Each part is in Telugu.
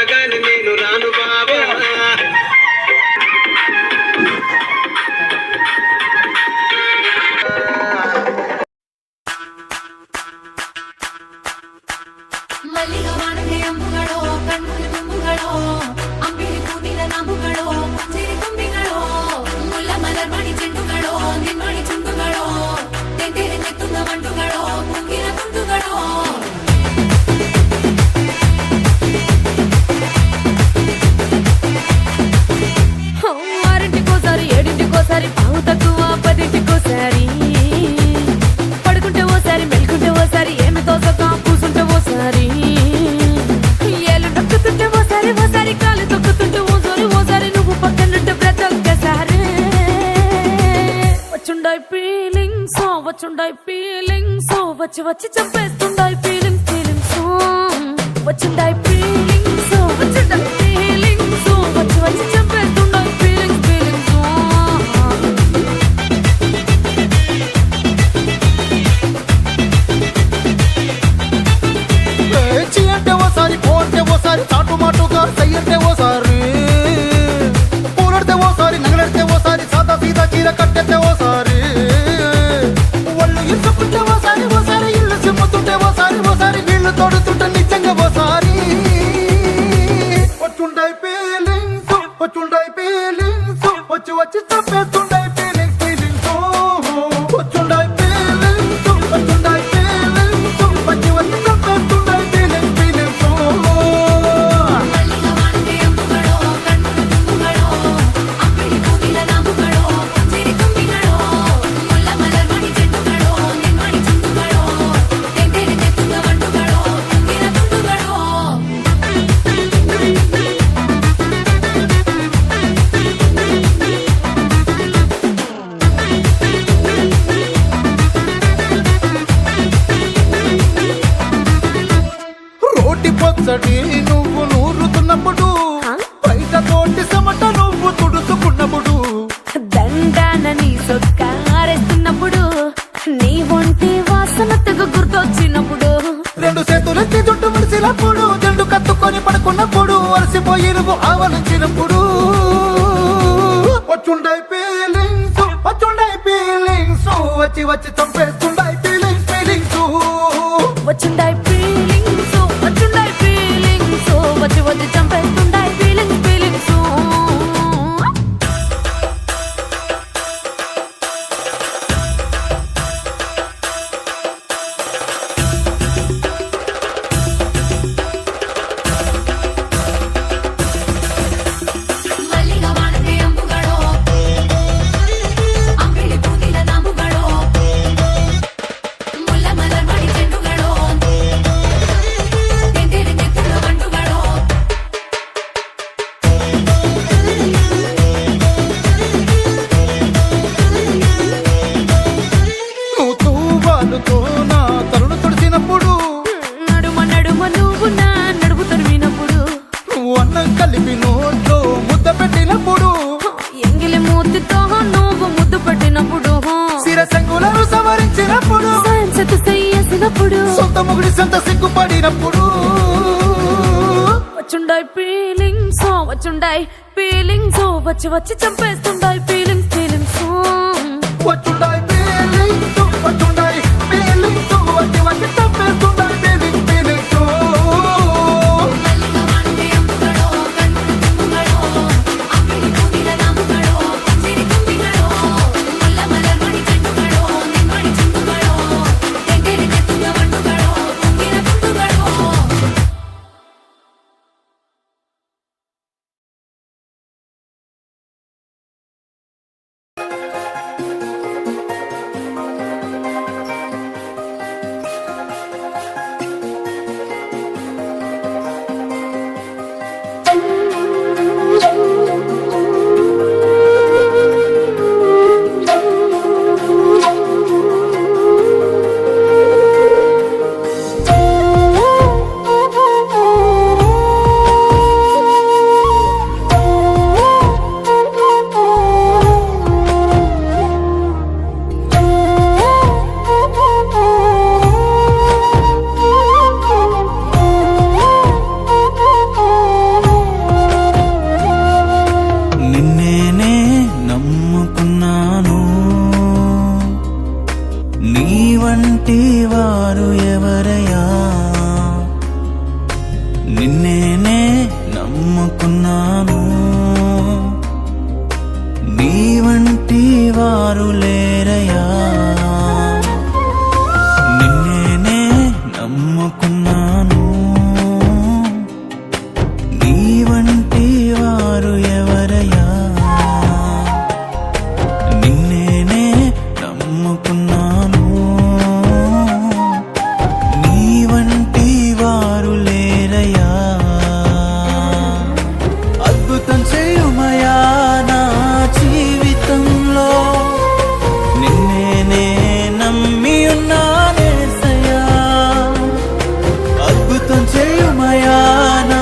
గాని నేను రాను బావా. ಮಲ್ಲಿಗೆ ವಾಣದೆ ಅಂಬುಗಳೋ ಕಣ್ಣುಗಳ ತುಂಬುಗಳೋ ಅಂಬಿಳಿ ಕೂದಿಲ ನಂಬುಗಳೋ ಪಂಜಿರಿ ತುಂಬಿಗಳೋ ಮುಲ್ಲ ಮಲರ್ ಮಣಿ ಚೆಂಡುಗಳೋ ನಿನ್ಮಣಿ ಚುಂಡುಗಳೋ ತೆಂದೆರೆ ನೆತ್ತುದ ಮಂಡುಗಳೋ ಮುಂಗಿನ ತುಂಡುಗಳೋ ఆరింటికోసారి ఏడింటికోసారి పావు తక్కువ పదింటికోసారి పడుకుంటే ఓసారి మెలుకుంటే ఓసారి ఏమి తోసక కూసుంటే ఓసారి ఏళ్ళు నొక్కుతుంటే ఓసారి ఓసారి కాలు తొక్కుతుంటే ఓసారి ఓసారి నువ్వు పక్కనుంటే బ్రతొక్కసారి వచ్చుండాయి ఫీలింగ్స్ వచ్చి వచ్చి చంపేస్తుండాయి ఫీలింగ్స్ వచ్చుండాయి ఫీలింగ్స్ వచ్చుండాయి ఫీలింగ్స్ వచ్చి వచ్చి చంపేస్తుండాయి ఫీలింగ్స్ అంటే ఓసారి పోతే ఓసారి చాటు మాటుగా సయ్యంటే ఓసారి పూలడితే ఓసారి నగలడితే ఓసారి సాదా సీదా చీర కట్టెతే ఓసారి ఒళ్ళు ఇసుకుంటే ఓసారి ఓసారి ఇల్లు సిమ్ముతుంటే ఓసారి ఓసారి వీళ్ళు తోడుతుంటే నిజంగా ఓసారి వచ్చుండాయి ఫీలింగ్స్ వచ్చి వచ్చి చంపేస్తుండాయి ఫీలింగ్స్ వచ్చుండాయి ఫీలింగ్స్ వచ్చి వచ్చి చంపేస్తుండాయి ఫీలింగ్స్ మల్లిగా వాణదే అంబుಗಳೋ కన్నుల తుంబుಗಳೋ అంబిడి కూదిల నాంబుಗಳೋ పంజిరి తుంబిಗಳೋ ముల్ల మలర్ మణి చెండుಗಳೋ నిన్మణి చుండుಗಳೋ తెందెರೆ నెత్తుద మండుಗಳೋ ముంగిన తుండుಗಳೋ రోటి పచ్చడి నువ్వు నూరుతున్నప్పుడు బయట తోటి సమట నువ్వు తుడుచుకున్నప్పుడు దండాన నీ సొక్కారేస్తున్నప్పుడు నీ ఒంటి వాసన తెగ గుర్తొచ్చినప్పుడు రెండు చేతులెత్తి జుట్టు ముడిసినప్పుడు జండు కత్తుకొని పడుకున్నప్పుడు అలసిపోయి నువ్వు ఆవలించినప్పుడు వచ్చుండాయి ఫీలింగ్స్ వచ్చి వచ్చి చంపేస్తుండాయి ఫీలింగ్స్ వచ్చుండాయి ఫీలింగ్స్ వచ్చి వచ్చి చంపేస్తుండాయి ఫీలింగ్స్ మల్లిగా వాణదే అంబుಗಳೋ అంబిడి కూదిల నాంబుಗಳೋ ముల్ల మలర్ మణి చెండుಗಳೋ తెందెರೆ నెత్తుದ మండుಗಳೋ నువ్వు తూవాలుతో నా తరుణ తుడిచినప్పుడు నడుమ నువ్వు నా నడుము తరిమినప్పుడు నువ్వు అన్నం కలిపి నోట్లో ముద్ద పెట్టినప్పుడు ఎంగిలి మూతితో నువ్వు ముద్దు పట్టినప్పుడు శిరసంగులను సవరించినప్పుడు సైన్స్ చేసినప్పుడు సొంత ముగుడి సొంత సిగ్గుపడినప్పుడు వచ్చుండాయి ఫీలింగ్స్ వచ్చి వచ్చి చంపేస్తుండాయి ఫీలింగ్స్ వచ్చుండాయి ఫీలింగ్స్ వచ్చి వచ్చి చంపేస్తుండాయి ఫీలింగ్స్ మల్లిగా వాణదే అంబుಗಳೋ కన్నుల తుంబుಗಳో అంబిడి కూదిల నాంబుಗಳೋ పంజిరి తుంబిಗಳೋ ముల్ల మలర్ మణి చెండుಗಳೋ నిన్మణి చుండుಗಳೋ తెందెರೆ నెత్తుద మండుಗಳೋ ముంగిన తుండుಗಳೋ వంటి వారు ఎవరయ్యా నిన్నేనే నమ్ముకున్నాను నీ వంటి వారు లేరయ్యా నిన్నేనే నమ్ముకున్నాను నీ వంటి వారు ఎవరయ్యా నిన్నేనే నమ్ముకున్నాను నీ వంటి వారు లేరయ్యా అద్భుతం చేయుమయా నా జీవితంలో నిన్నేనే నమ్మి ఉన్నానేసయ్యా అద్భుతం చేయుమయా నా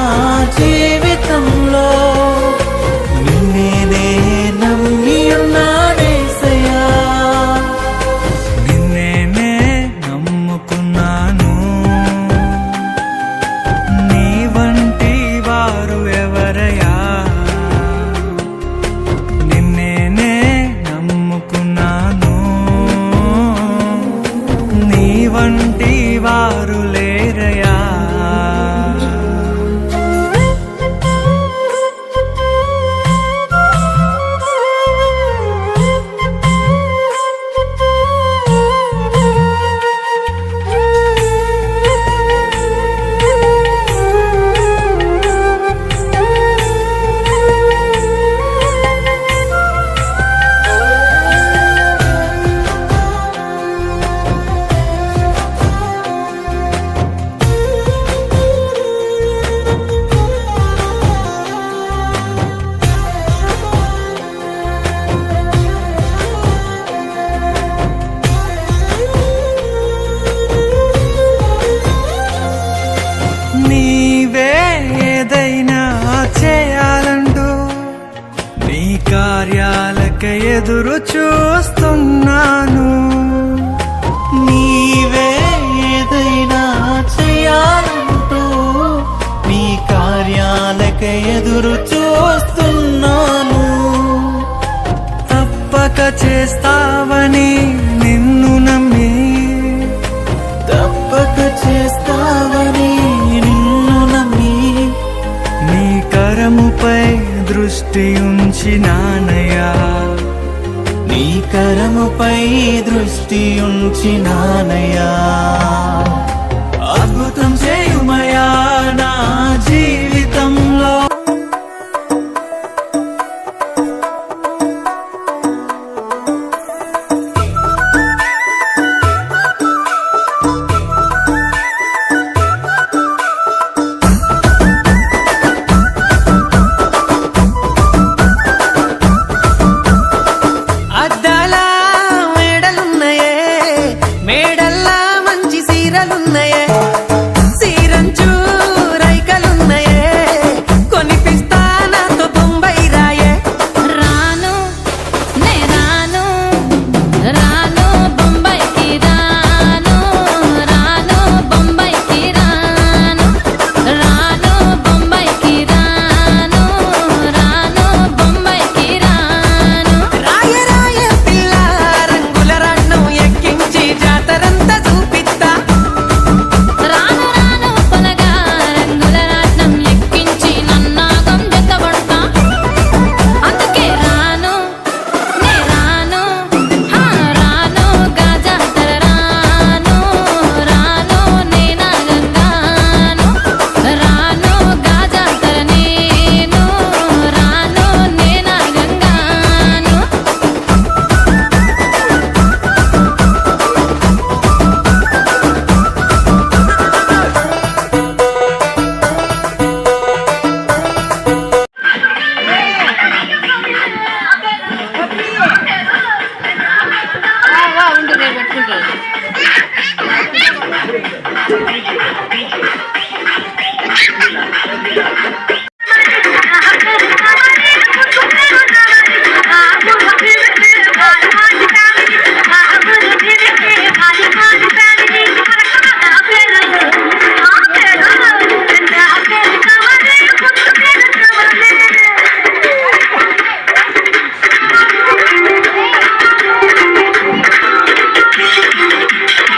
జీవితంలో నిన్నేనే నమ్మి ఉన్నానేసయ్యా నిన్నేనే నమ్ముకున్నాను నీ వంటి వారు ఎవరయ్యా నిన్నేనే నమ్ముకున్నాను నీ వంటి వారు లేరయ్యా నీవే ఏదైనా చేయాలంటూ నీ కార్యాలకై ఎదురు చూస్తున్నాను నీవే ఏదైనా చేయాలంటూ నీ కార్యాలకై ఎదురు చూస్తున్నాను తప్పక చేస్తావని నిన్ను నమ్మి తప్పక చేస్తావని నిన్ను నమ్మి నీ కరముపై దృష్టి ఉంచినానయ్యా నీ కరముపై దృష్టి ఉంచినానయ్యా అద్భుతం చేయుమయా నా జీవితంలో అద్దాల మేడలున్నాయే మేడల్లా మంచి సీరలున్నాయే సీరంచు రైకలున్నాయే కొనిపిస్తా నాతో బొంబై రాయే రాను నే రాను రాను బొంబాయికి రాను రాను బొంబాయికి రాను రాను బొంబాయికి రాను రాను బొంబాయికి రాను రాయ రాయ పిల్ల రంగుల రన్నం ఎక్కించి జాతరంతా చూపిస్తా రాను రాను పొలగా రంగుల రాట్నం ఎక్కించి నన్నాగం జతబడతా అందుకే రాను నే రాను రాను గాజాతర రాను రాను నే నాగంగాను రాను గాజాతర నేను రాను నే నాగంగాను ఉండు నేను పెట్టుకుంటాను Thank you.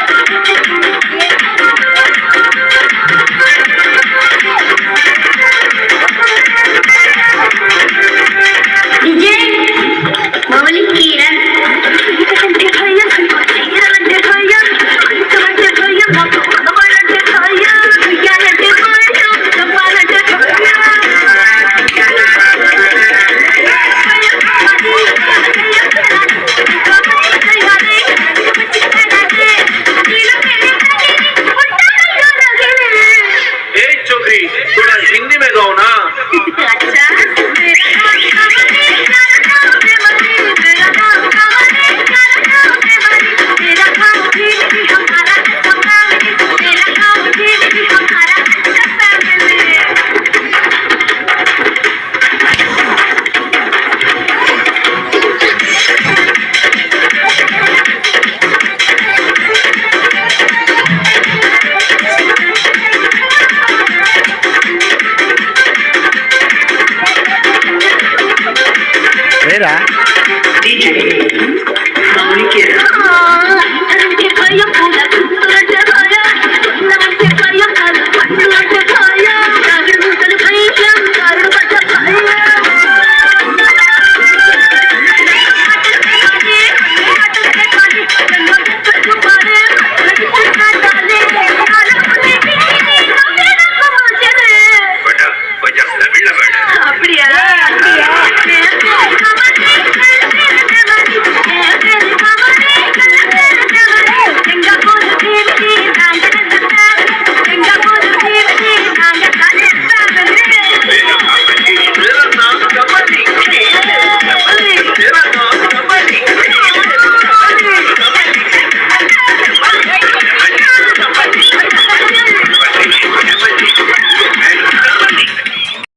నాకు